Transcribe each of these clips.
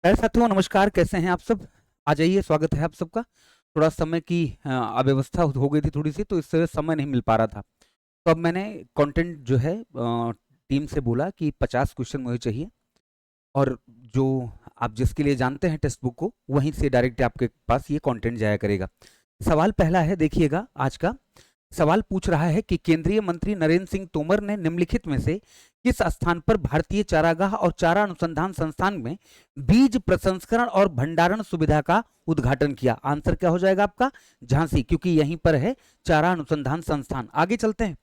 प्यारे साथियों नमस्कार, कैसे हैं आप सब। आ जाइए, स्वागत है आप सबका। थोड़ा समय की अव्यवस्था हो गई थी थोड़ी सी, तो इससे समय नहीं मिल पा रहा था। तो अब मैंने कंटेंट जो है टीम से बोला कि 50 क्वेश्चन मुझे चाहिए, और जो आप जिसके लिए जानते हैं टेक्स्ट बुक को, वहीं से डायरेक्ट आपके पास ये कंटेंट जाया करेगा। सवाल पहला है, देखिएगा आज का सवाल पूछ रहा है कि केंद्रीय मंत्री नरेंद्र सिंह तोमर ने निम्नलिखित में से किस स्थान पर भारतीय चारागाह और चारा अनुसंधान संस्थान में बीज प्रसंस्करण और भंडारण सुविधा का उद्घाटन किया। आंसर क्या हो जाएगा आपका? झांसी, क्योंकि यहीं पर है चारा अनुसंधान संस्थान। आगे चलते हैं,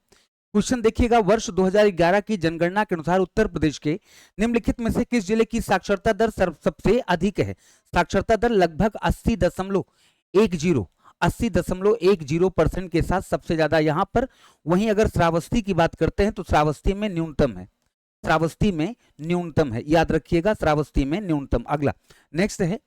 क्वेश्चन देखिएगा। वर्ष 2011 की जनगणना के अनुसार उत्तर प्रदेश के निम्नलिखित में से किस जिले की साक्षरता दर सबसे अधिक है? साक्षरता दर लगभग 80.10% के साथ सबसे ज्यादा यहां पर। वहीं अगर श्रावस्ती की बात करते हैं तो श्रावस्ती में न्यूनतम है, श्रावस्ती में न्यूनतम है, याद रखिएगा, श्रावस्ती में न्यूनतम। अगला नेक्स्ट है,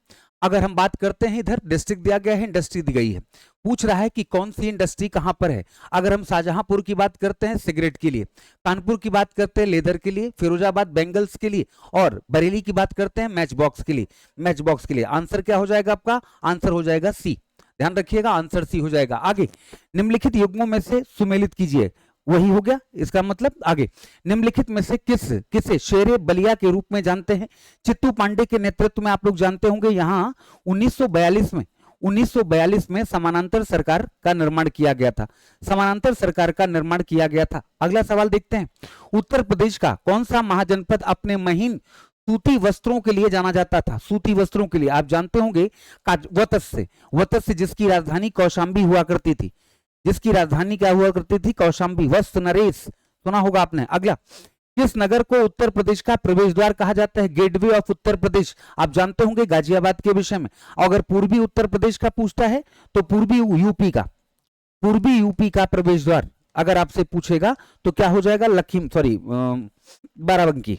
अगर हम बात करते हैं, इधर डिस्ट्रिक्ट दिया गया है, इंडस्ट्री दी गई है। पूछ रहा है कि कौन सी इंडस्ट्री कहां पर है। अगर हम शाहजहांपुर की बात करते हैं सिगरेट के लिए, कानपुर की बात करते हैं लेदर के लिए, फिरोजाबाद बैंगल्स के लिए, और बरेली की बात करते हैं मैच बॉक्स के लिए। मैच बॉक्स के लिए आंसर क्या हो जाएगा आपका? आंसर हो जाएगा सी, ध्यान रखिएगा, आंसर सी हो जाएगा। आगे, निम्नलिखित युग्मों में से सुमेलित कीजिए, वही हो गया इसका मतलब। आगे, निम्नलिखित में से किसे शेरे बलिया के रूप में जानते हैं? चित्तू पांडे के नेतृत्व में, आप लोग जानते होंगे, यहां 1942 में समानांतर सरकार का निर्माण किया गया था, समानांतर सरकार का निर्माण किया गया था। अगला सवाल देखते हैं, उत्तर प्रदेश का कौन सा महाजनपद अपने महीन सूती वस्त्रों के लिए जाना जाता था? सूती वस्त्रों के लिए आप जानते होंगे वत्स जिसकी राजधानी कौशांबी हुआ करती थी, जिसकी राजधानी क्या हुआ करती थी? कौशांबी। वस्त नरेश सुना होगा आपने। अगला, किस नगर को उत्तर प्रदेश का प्रवेश द्वार कहा जाता है? गेटवे ऑफ उत्तर प्रदेश, आप जानते होंगे गाजियाबाद के विषय में। अगर पूर्वी उत्तर प्रदेश का पूछता है तो पूर्वी यूपी का प्रवेश द्वार अगर आपसे पूछेगा तो क्या हो जाएगा? बाराबंकी।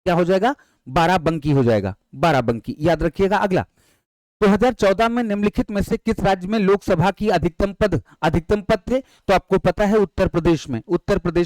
क्या हो जाएगा? बाराबंकी हो जाएगा, बाराबंकी, याद रखिएगा। अगला, 2014 में निम्नलिखित में से किस राज्य में लोकसभा की अधिकतम पद थे? तो आपको पता है उत्तर प्रदेश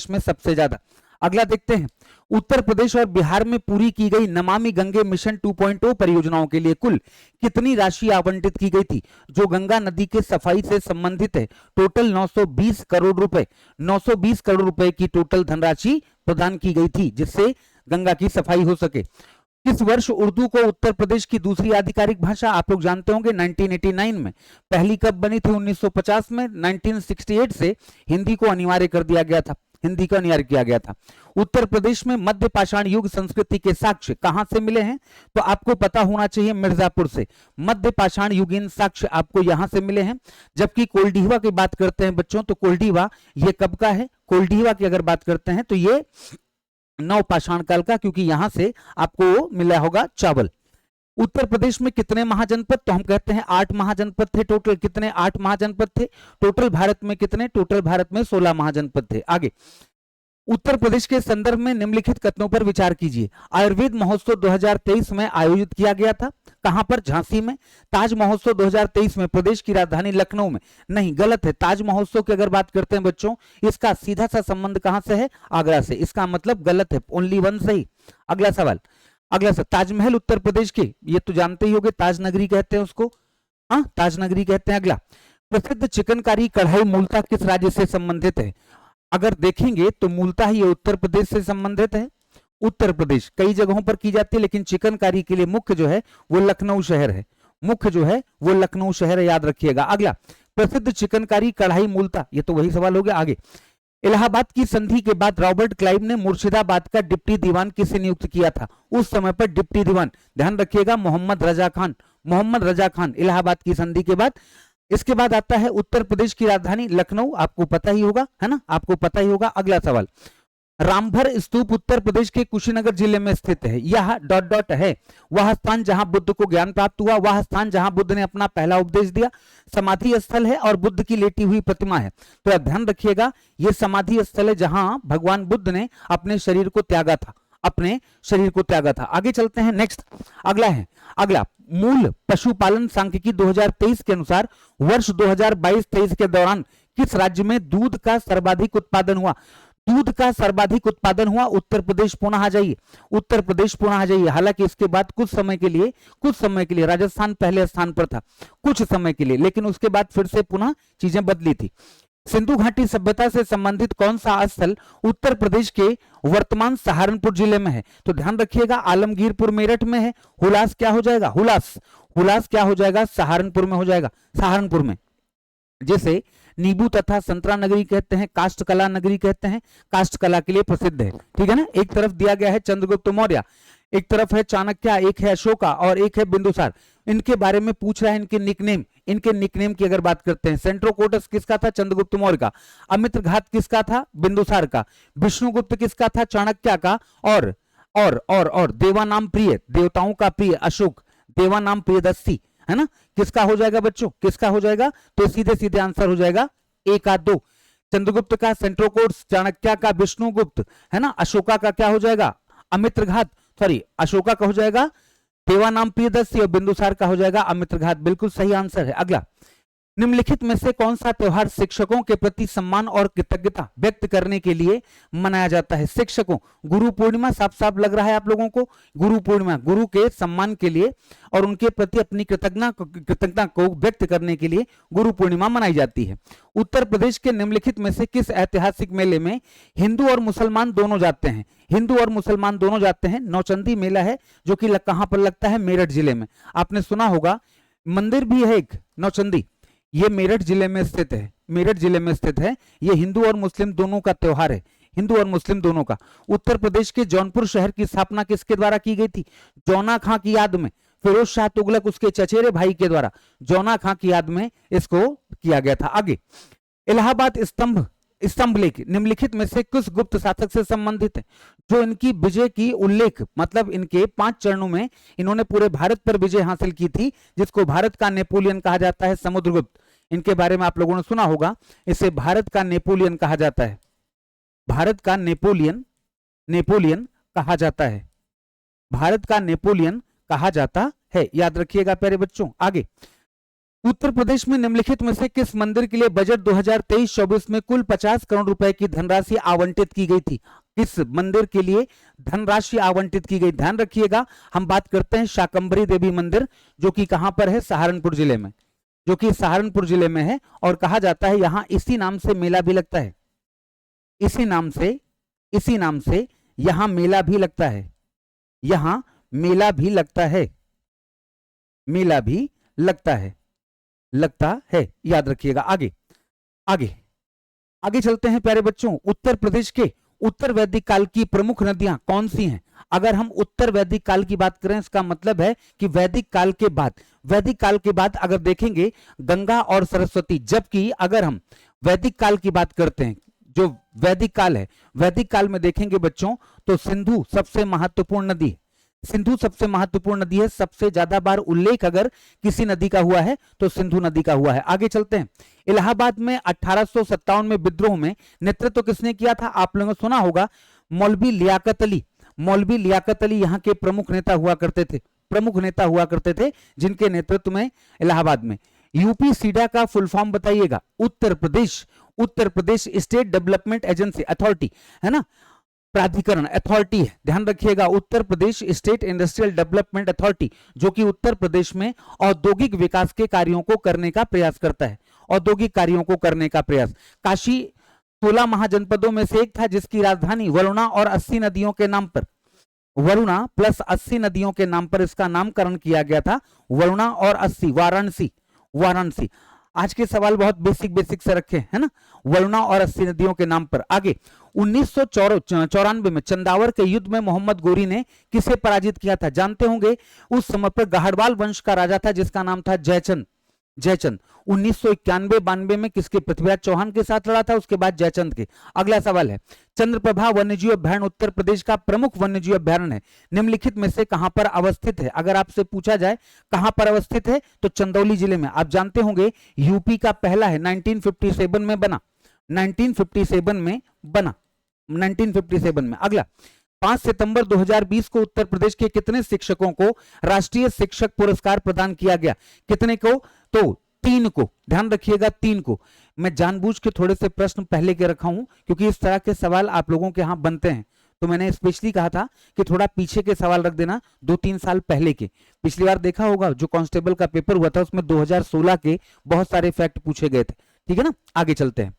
में सबसे ज्यादा। अगला देखते हैं, उत्तर प्रदेश और बिहार में पूरी की गई नमामि गंगे मिशन 2.0 परियोजनाओं के लिए कुल कितनी राशि आवंटित की गई थी? जो गंगा नदी के सफाई से संबंधित है, टोटल 920 करोड़ रुपए, 920 करोड़ रुपए की टोटल धनराशि प्रदान की गई थी, जिससे गंगा की सफाई हो सके। किस वर्ष उर्दू को उत्तर प्रदेश की दूसरी आधिकारिक भाषा, आप लोग जानते होंगे, 1989 में। पहली कब बनी थी? 1950 में। 1968 से हिंदी को अनिवार्य कर दिया गया था, हिंदी को अनिवार्य किया गया था। उत्तर प्रदेश में मध्य पाषाण युग संस्कृति के साक्ष्य कहां से मिले हैं? तो आपको पता होना चाहिए, मिर्जापुर से मध्य पाषाण युगीन साक्ष्य आपको यहां से मिले हैं। जबकि कोल्डीवा की बात करते हैं बच्चों, तो कोल्डीवा ये कब का है? कोल्डीवा की अगर बात करते हैं तो ये नवपाषाण काल का, क्योंकि यहां से आपको मिला होगा चावल। उत्तर प्रदेश में कितने महाजनपद? तो हम कहते हैं 8 महाजनपद थे टोटल। कितने? 8 महाजनपद थे टोटल। भारत में कितने? टोटल भारत में 16 महाजनपद थे। आगे, उत्तर प्रदेश के संदर्भ में निम्नलिखित कथनों पर विचार कीजिए। आयुर्वेद महोत्सव 2023 में आयोजित किया गया था, कहां पर? झांसी में। ताज महोत्सव 2023 में प्रदेश की राजधानी लखनऊ में। नहीं, गलत है। ताज महोत्सव की अगर बात करते हैं बच्चों, इसका सीधा सा संबंध कहां से है? आगरा से। इसका मतलब गलत है, ओनली वन सही। अगला सवाल, ताजमहल उत्तर प्रदेश के, ये तो जानते ही होंगे, ताज नगरी कहते हैं उसको, हाँ, ताज नगरी कहते हैं। अगला, प्रसिद्ध चिकनकारी कढ़ाई मूलतः किस राज्य से संबंधित है? अगर देखेंगे तो मूलतः ये उत्तर प्रदेश से संबंधित है। उत्तर प्रदेश कई जगहों पर की जाती है, लेकिन चिकनकारी के लिए मुख्य जो है वो लखनऊ शहर है, मुख्य जो है वो लखनऊ शहर है, याद रखिएगा। अगला, प्रसिद्ध चिकनकारी कढ़ाई मूलतः, ये तो वही सवाल हो गया। आगे, इलाहाबाद की संधि के बाद रॉबर्ट क्लाइव ने मुर्शिदाबाद का डिप्टी दीवान किसे नियुक्त किया था? उस समय पर डिप्टी दीवान, ध्यान रखिएगा, मोहम्मद रजा खान, इलाहाबाद की संधि के बाद। इसके बाद आता है उत्तर प्रदेश की राजधानी लखनऊ, आपको पता ही होगा, है ना, आपको पता ही होगा। अगला सवाल, रामभर स्तूप उत्तर प्रदेश के कुशीनगर जिले में स्थित है। यह डॉट है वह स्थान जहां बुद्ध को ज्ञान प्राप्त हुआ, वह स्थान जहां बुद्ध ने अपना पहला उपदेश दिया, समाधि स्थल है और बुद्ध की लेटी हुई प्रतिमा है। तो आप ध्यान रखिएगा, यह समाधि स्थल है जहां भगवान बुद्ध ने अपने शरीर को त्यागा था, आगे चलते हैं, नेक्स्ट। अगला, मूल पशुपालन सांख्यिकी 2023 के अनुसार वर्ष 2022-23 के दौरान किस राज्य में दूध का सर्वाधिक उत्पादन हुआ? दूध का सर्वाधिक उत्पादन हुआ उत्तर प्रदेश, पुनः आ जाइए, उत्तर प्रदेश पुनः आ जाइए। हालांकि इसके बाद कुछ समय के लिए राजस्थान पहले स्थान पर था कुछ समय के लिए, लेकिन उसके बाद फिर से पुनः चीजें बदली थी। सिंधु घाटी सभ्यता से संबंधित कौन सा स्थल उत्तर प्रदेश के वर्तमान सहारनपुर जिले में है? तो ध्यान रखिएगा, आलमगीरपुर मेरठ में है, हुलास क्या हो जाएगा, हुलास क्या हो जाएगा, सहारनपुर में हो जाएगा, सहारनपुर में। जैसे नींबू तथा संतरा नगरी कहते हैं, काष्ठकला नगरी कहते हैं, काष्ठकला के लिए प्रसिद्ध है, ठीक है ना। एक तरफ दिया गया है चंद्रगुप्त मौर्य, एक तरफ है चाणक्य, एक है अशोका और एक है बिंदुसार। इनके बारे में पूछ रहा है, इनके निकनेम की अगर बात करते हैं, सेंट्रोकोटस किसका था, चंद्रगुप्त मौर्य का। अमित्रघात किसका था, बिंदुसार का। विष्णुगुप्त किसका था, चाणक्य का। और देवानाम प्रिय, देवताओं का प्रिय अशोक, देवानाम प्रियदर्शी, है ना। किसका हो जाएगा बच्चों, किसका हो जाएगा? तो सीधे सीधे आंसर हो जाएगा 1 और 2। चंद्रगुप्त का सेंट्रोकोट्स, चाणक्य का विष्णुगुप्त, है ना। अशोका का क्या हो जाएगा, अमित्रघात, सॉरी अशोका का हो जाएगा देवानाम प्रियदर्शी और बिंदुसार का हो जाएगा अमित्रघात। बिल्कुल सही आंसर है। अगला, निम्नलिखित में से कौन सा त्योहार शिक्षकों के प्रति सम्मान और कृतज्ञता व्यक्त करने के लिए मनाया जाता है? शिक्षकों, गुरु पूर्णिमा, साफ साफ लग रहा है आप लोगों को, गुरु पूर्णिमा, गुरु के सम्मान के लिए और उनके प्रति अपनी कृतज्ञता को व्यक्त करने के लिए गुरु पूर्णिमा मनाई जाती है। उत्तर प्रदेश के निम्नलिखित में से किस ऐतिहासिक मेले में हिंदू और मुसलमान दोनों जाते हैं? हिंदू और मुसलमान दोनों जाते हैं। नौचंदी मेला है जो कि कहां पर लगता है, मेरठ जिले में। आपने सुना होगा, मंदिर भी है एक नौचंदी, ये मेरठ जिले में स्थित है, मेरठ जिले में स्थित है। ये हिंदू और मुस्लिम दोनों का त्योहार है, हिंदू और मुस्लिम दोनों का। उत्तर प्रदेश के जौनपुर शहर की स्थापना किसके द्वारा की गई थी? जौना खां की याद में, फिरोज शाह तुगलक उसके चचेरे भाई के द्वारा जौना खां की याद में इसको किया गया था। आगे, इलाहाबाद स्तंभ लेख निम्नलिखित में से किस गुप्त शासक से संबंधित है? जो इनकी विजय की उल्लेख, मतलब इनके 5 चरणों में इन्होंने पूरे भारत पर विजय हासिल की थी, जिसको भारत का नेपोलियन कहा जाता है, समुद्रगुप्त। इनके बारे में आप लोगों ने सुना होगा, इसे भारत का नेपोलियन कहा जाता है, भारत का नेपोलियन कहा जाता है, भारत का नेपोलियन कहा जाता है, याद रखिएगा प्यारे बच्चों। आगे, उत्तर प्रदेश में निम्नलिखित में से किस मंदिर के लिए बजट 2023-24 में कुल 50 करोड़ रुपए की धनराशि आवंटित की गई थी? किस मंदिर के लिए धनराशि आवंटित की गई? ध्यान रखिएगा, हम बात करते हैं शाकंभरी देवी मंदिर, जो कि कहां पर है, सहारनपुर जिले में, जो कि सहारनपुर जिले में है। और कहा जाता है यहां इसी नाम से मेला भी लगता है, इसी नाम से यहां मेला भी लगता है, यहां मेला भी लगता है, मेला भी लगता है, याद रखिएगा। आगे चलते हैं प्यारे बच्चों। उत्तर प्रदेश के उत्तर वैदिक काल की प्रमुख नदियां कौन सी हैं? अगर हम उत्तर वैदिक काल की बात करें, इसका मतलब है कि वैदिक काल के बाद अगर देखेंगे गंगा और सरस्वती। जबकि अगर हम वैदिक काल की बात करते हैं, जो वैदिक काल है, वैदिक काल में देखेंगे बच्चों तो सिंधु सबसे महत्वपूर्ण नदी है, सिंधु सबसे महत्वपूर्ण नदी है। सबसे ज्यादा बार उल्लेख अगर किसी नदी का हुआ है तो सिंधु नदी का हुआ है। आगे चलते हैं। इलाहाबाद में 1857 में विद्रोह में नेतृत्व किसने किया था? आप लोगों ने सुना होगा, मौलवी लियाकत अली। मौलवी लियाकत अली यहाँ के प्रमुख नेता हुआ करते थे, जिनके नेतृत्व में इलाहाबाद में। यूपी सीडा का फुल फॉर्म बताइएगा। Uttar Pradesh state development agency, authority, है ना, प्राधिकरण, अथॉरिटी है, ध्यान रखिएगा। Uttar Pradesh state industrial development authority, जो कि उत्तर प्रदेश में औद्योगिक विकास के कार्यों को करने का प्रयास करता है, औद्योगिक कार्यों को करने का प्रयास। काशी 16 महाजनपदों में से एक था, जिसकी राजधानी वरुणा और 80 नदियों के नाम पर, वरुणा प्लस 80 नदियों के नाम पर इसका नामकरण किया गया था। वरुणा और 80, वाराणसी। आज के सवाल बहुत बेसिक से रखे, है ना, वरुणा और 80 नदियों के नाम पर। आगे, 1994 में चंदावर के युद्ध में मोहम्मद गोरी ने किसे पराजित किया था? जानते होंगे, उस समय पर गहड़वाल वंश का राजा था जिसका नाम था जयचंद। 1991-92 में किसके, पृथ्वीराज चौहान के साथ लड़ा था, उसके बाद जयचंद के। अगला सवाल है, चंद्रप्रभा वन्यजीव अभ्यारण्य उत्तर प्रदेश का प्रमुख वन्यजीव अभ्यारण्य है, निम्नलिखित में से कहां पर अवस्थित है? अगर आपसे पूछा जाए कहां पर अवस्थित है तो चंदौली जिले में। आप जानते होंगे यूपी का पहला है, 1957 में बना, 1957 में। अगला, 5 सितंबर 2020 को उत्तर प्रदेश के कितने शिक्षकों को राष्ट्रीय शिक्षक पुरस्कार प्रदान किया गया? कितने को? तो 3 को, ध्यान रखिएगा 3 को। मैं जानबूझ के थोड़े से प्रश्न पहले के रखा हूं क्योंकि इस तरह के सवाल आप लोगों के यहां बनते हैं, तो मैंने स्पेशली कहा था कि थोड़ा पीछे के सवाल रख देना, 2-3 साल पहले के। पिछली बार देखा होगा जो कांस्टेबल का पेपर हुआ था उसमें 2016 के बहुत सारे फैक्ट पूछे गए थे, ठीक है ना। आगे चलते हैं।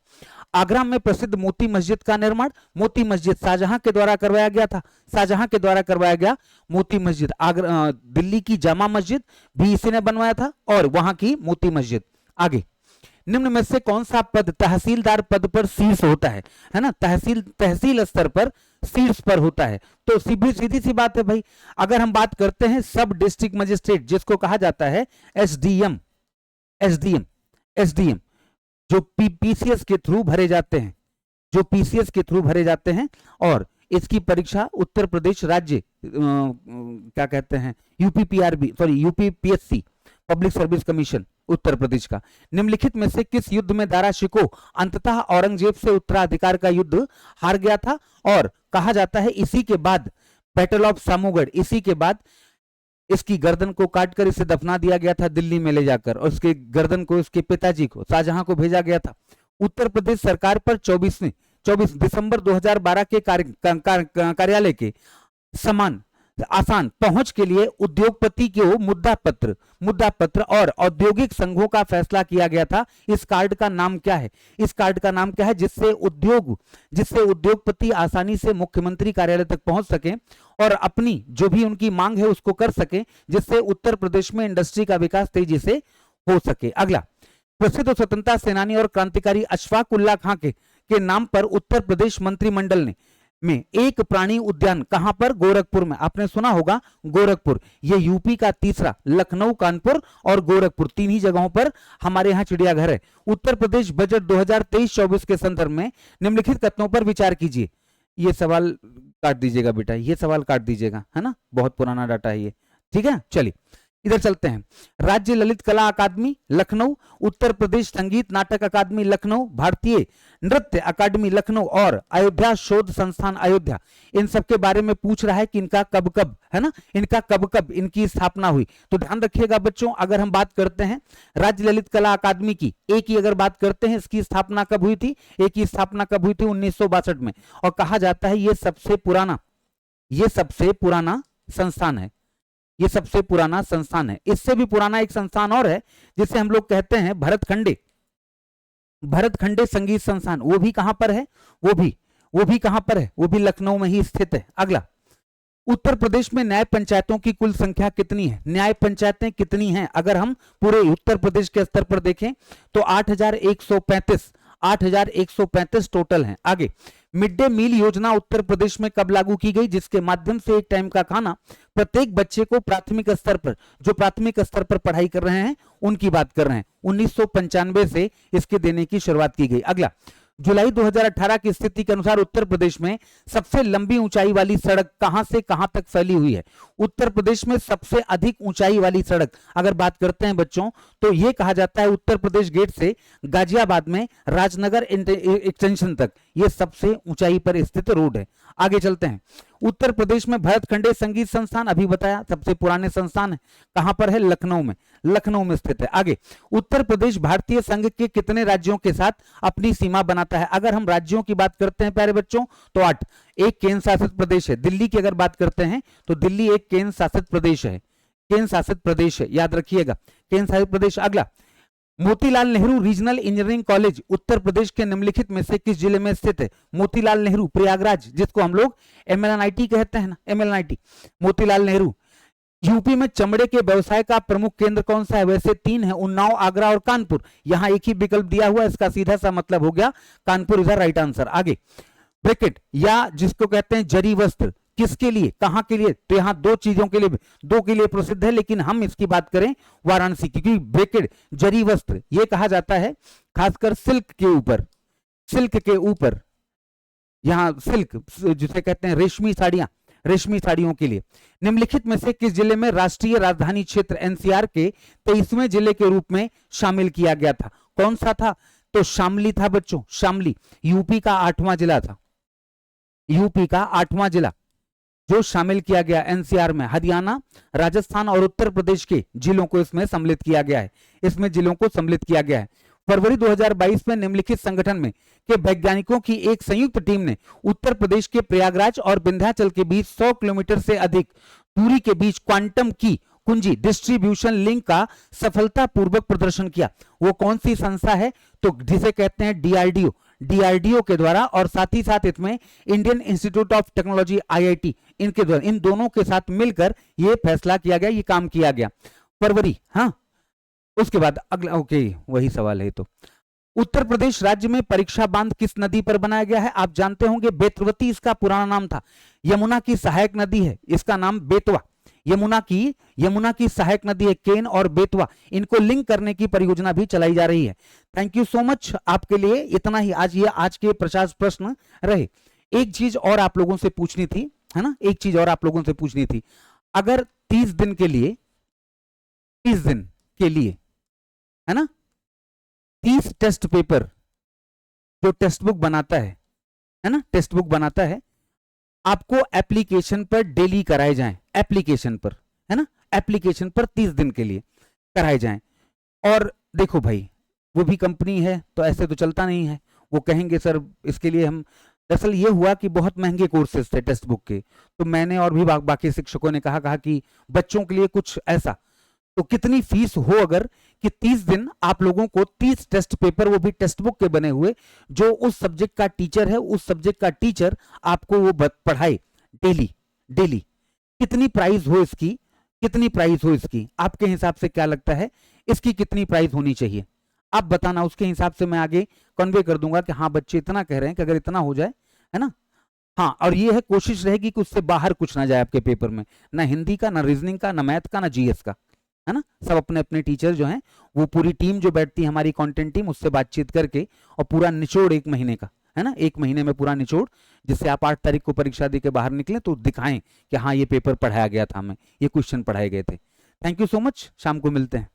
आगरा में प्रसिद्ध मोती मस्जिद का निर्माण, मोती मस्जिद शाहजहां के द्वारा करवाया गया था, शाहजहां के द्वारा करवाया गया मोती मस्जिद। आगरा, दिल्ली की जामा मस्जिद भी इसी ने बनवाया था और वहां की मोती मस्जिद। आगे, निम्न में से कौन सा पद तहसीलदार पद पर शीर्ष होता है ना, तहसील स्तर पर शीर्ष पर होता है। तो सीधी सी बात है भाई, अगर हम बात करते हैं सब डिस्ट्रिक्ट मजिस्ट्रेट जिसको कहा जाता है एसडीएम, एसडीएम जो पीसीएस के थ्रू भरे जाते हैं, जो पीसीएस के थ्रू भरे जाते हैं, और इसकी परीक्षा उत्तर प्रदेश राज्य क्या कहते हैं UPPRB, sorry UPPSC, public service commission Uttar Pradesh का। निम्नलिखित में से किस युद्ध में दारा शिकोह अंततः औरंगजेब से उत्तराधिकार का युद्ध हार गया था, और कहा जाता है इसी के बाद बैटल ऑफ सामूगढ़, इसी के बाद इसकी गर्दन को काटकर इसे दफना दिया गया था दिल्ली में ले जाकर, और उसके गर्दन को इसके पिताजी को शाहजहां को भेजा गया था। उत्तर प्रदेश सरकार पर 24 दिसंबर 2012 के कार्यालय के समान आसान पहुंच के लिए उद्योगपति को मुद्दा पत्र और औद्योगिक संघों का फैसला किया गया था। इस कार्ड का नाम क्या है, इस कार्ड का नाम क्या है जिससे उद्योगपति आसानी से मुख्यमंत्री कार्यालय तक पहुंच सके और अपनी जो भी उनकी मांग है उसको कर सके, जिससे उत्तर प्रदेश में इंडस्ट्री का विकास तेजी से हो सके। अगला, प्रसिद्ध स्वतंत्रता सेनानी और क्रांतिकारी अशफाक उल्लाह खां के नाम पर उत्तर प्रदेश मंत्रिमंडल ने में एक प्राणी उद्यान कहां पर, गोरखपुर में। आपने सुना होगा गोरखपुर, ये यूपी का तीसरा, लखनऊ, कानपुर और गोरखपुर, 3 ही जगहों पर हमारे यहां चिड़ियाघर है। उत्तर प्रदेश बजट 2023-24 के संदर्भ में निम्नलिखित कथनों पर विचार कीजिए। ये सवाल काट दीजिएगा बेटा, ये सवाल काट दीजिएगा, है ना, बहुत पुराना डाटा है ये, ठीक है। चलिए इधर चलते हैं। राज्य ललित कला अकादमी लखनऊ, उत्तर प्रदेश संगीत नाटक अकादमी लखनऊ, भारतीय नृत्य अकादमी लखनऊ और अयोध्या शोध संस्थान अयोध्या, इन सब के बारे में पूछ रहा है कि इनका कब कब, है ना, इनका कब कब इनकी स्थापना हुई। तो ध्यान रखिएगा बच्चों, अगर हम बात करते हैं राज्य ललित कला अकादमी की, एक ही अगर बात करते हैं इसकी स्थापना कब हुई थी, एक ही स्थापना कब हुई थी 1962 में, और कहा जाता है ये सबसे पुराना संस्थान है, ये सबसे पुराना संस्थान है। इससे भी पुराना एक संस्थान और है जिसे हम लोग कहते हैं भरतखंडे संगीत संस्थान। वो भी कहां पर है, वो भी कहां पर है, वो भी लखनऊ में ही स्थित है। अगला, उत्तर प्रदेश में न्याय पंचायतों की कुल संख्या कितनी है, न्याय पंचायतें कितनी हैं? अगर हम पूरे उत्तर प्रदेश के स्तर पर देखें तो 8,135 टोटल हैं। आगे, मिड डे मील योजना उत्तर प्रदेश में कब लागू की गई, जिसके माध्यम से एक टाइम का खाना प्रत्येक बच्चे को प्राथमिक स्तर पर, जो प्राथमिक स्तर पर पढ़ाई कर रहे हैं उनकी बात कर रहे हैं, 1995 से इसके देने की शुरुआत की गई। अगला, जुलाई 2018 की स्थिति के अनुसार उत्तर प्रदेश में सबसे लंबी ऊंचाई वाली सड़क कहां से कहां तक फैली हुई है? उत्तर प्रदेश में सबसे अधिक ऊंचाई वाली सड़क अगर बात करते हैं बच्चों तो यह कहा जाता है उत्तर प्रदेश गेट से गाजियाबाद में राजनगर एक्सटेंशन तक, यह सबसे ऊंचाई पर स्थित रोड है। आगे चलते हैं। उत्तर प्रदेश में भरतखंडे संगीत संस्थान अभी बताया सबसे पुराने संस्थान है, कहां पर है? लखनऊ में स्थित है। आगे, उत्तर प्रदेश भारतीय संघ के कितने राज्यों के साथ अपनी सीमा बनाता है? अगर हम राज्यों की बात करते हैं प्यारे बच्चों तो 8, एक केंद्र शासित प्रदेश है। दिल्ली की अगर बात करते हैं तो दिल्ली एक केंद्र शासित प्रदेश है, याद रखिएगा, केंद्र शासित प्रदेश। अगला, Motilal Nehru regional engineering college Uttar Pradesh के निम्नलिखित में से किस जिले में स्थित है? मोतीलाल नेहरू, प्रयागराज, जिसको हम लोग MLNIT कहते हैं ना, MLNIT, मोतीलाल नेहरू। यूपी में चमड़े के व्यवसाय का प्रमुख केंद्र कौन सा है? वैसे 3 है, उन्नाव, आगरा और कानपुर। यहां एक ही विकल्प दिया हुआ है, इसका सीधा सा मतलब हो गया Kanpur is the right answer. आगे, ब्रैकेट या जिसको कहते हैं जरी वस्त्र, किसके लिए, कहां के लिए? तो यहां 2 चीजों के लिए, 2 के लिए प्रसिद्ध है, लेकिन हम इसकी बात करें वाराणसी, क्योंकि ब्रैकेट जरी वस्त्र यह कहा जाता है खासकर सिल्क के ऊपर, यहां सिल्क जिसे कहते हैं रेशमी साड़ियों के लिए। निम्नलिखित में से किस जिले में राष्ट्रीय राजधानी क्षेत्र NCR के 23वें जिले के रूप में शामिल किया गया था? कौन सा था? तो शामली था बच्चों, शामली यूपी का 8वां जिला था, यूपी का 8वां जिला जो शामिल किया गया एनसीआर में हरियाणा, राजस्थान और उत्तर प्रदेश के जिलों को इसमें सम्मिलित किया गया है। इसमें जिलों को सम्मिलित किया गया है। फरवरी 2022 में निम्नलिखित संगठन में के वैज्ञानिकों की एक संयुक्त टीम ने उत्तर प्रदेश के प्रयागराज और विंध्याचल के बीच 100 किलोमीटर से अधिक दूरी के बीच क्वांटम की कुंजी डिस्ट्रीब्यूशन लिंक का सफलतापूर्वक प्रदर्शन किया। वो कौन सी संस्था है? तो जिसे कहते हैं डीआरडीओ, डीआरडीओ के द्वारा, और साथ ही साथ इसमें Indian institute of technology IIT, इनके द्वारा, इन दोनों के साथ मिलकर यह फैसला किया गया, ये काम किया गया फरवरी। हाँ, उसके बाद अगला, ओके वही सवाल है। तो उत्तर प्रदेश राज्य में परीक्षा बांध किस नदी पर बनाया गया है? आप जानते होंगे बेतवती इसका पुराना नाम था। यमुना की सहायक नदी है, इसका नाम बेतवा। यमुना की सहायक नदी है केन और बेतवा, इनको लिंक करने की परियोजना भी चलाई जा रही है। थैंक यू सो मच, आपके लिए इतना ही आज के 50 प्रश्न रहे। एक चीज और आप लोगों से पूछनी थी, है ना, एक चीज और आप लोगों से पूछनी थी। अगर 30 दिन के लिए है ना, 30 टेस्ट पेपर जो टेक्स्ट बुक बनाता है ना, टेक्स्ट बुक बनाता है, आपको एप्लीकेशन पर डेली कराए जाएं, एप्लीकेशन पर, है ना, एप्लीकेशन पर 30 दिन के लिए कराए जाएं। और देखो भाई, वो भी कंपनी है तो ऐसे तो चलता नहीं है, वो कहेंगे सर इसके लिए हम, दरअसल ये हुआ कि बहुत महंगे कोर्सेज थे टेक्स्ट बुक के, तो मैंने और भी बाकी शिक्षकों ने कहा कि बच्चों के लिए कुछ ऐसा, तो कितनी फीस हो अगर कि 30 दिन आप लोगों को 30 टेस्ट पेपर, वो भी टेक्स्ट बुक के बने हुए, जो उस सब्जेक्ट का टीचर है, उस सब्जेक्ट का टीचर आपको वो पढ़ाए डेली। कितनी प्राइस हो इसकी, आपके हिसाब से क्या लगता है इसकी कितनी प्राइस होनी चाहिए? आप बताना, उसके हिसाब से मैं आगे कन्वे कर दूंगा कि हाँ बच्चे इतना कह रहे हैं कि अगर इतना हो जाए, है ना। हाँ, और ये है, कोशिश रहेगी कि उससे बाहर कुछ ना जाए आपके पेपर में, ना हिंदी का, ना रीजनिंग का, ना मैथ का, ना जीएस का, है ना। सब अपने अपने टीचर जो हैं, वो पूरी टीम जो बैठती है हमारी कंटेंट टीम, उससे बातचीत करके और पूरा निचोड़ 1 महीने का, है ना, 1 महीने में पूरा निचोड़, जिससे आप 8 तारीख को परीक्षा दे के बाहर निकले तो दिखाएं कि हाँ ये पेपर पढ़ाया गया था, हमें ये क्वेश्चन पढ़ाए गए थे। थैंक यू सो मच, शाम को मिलते हैं।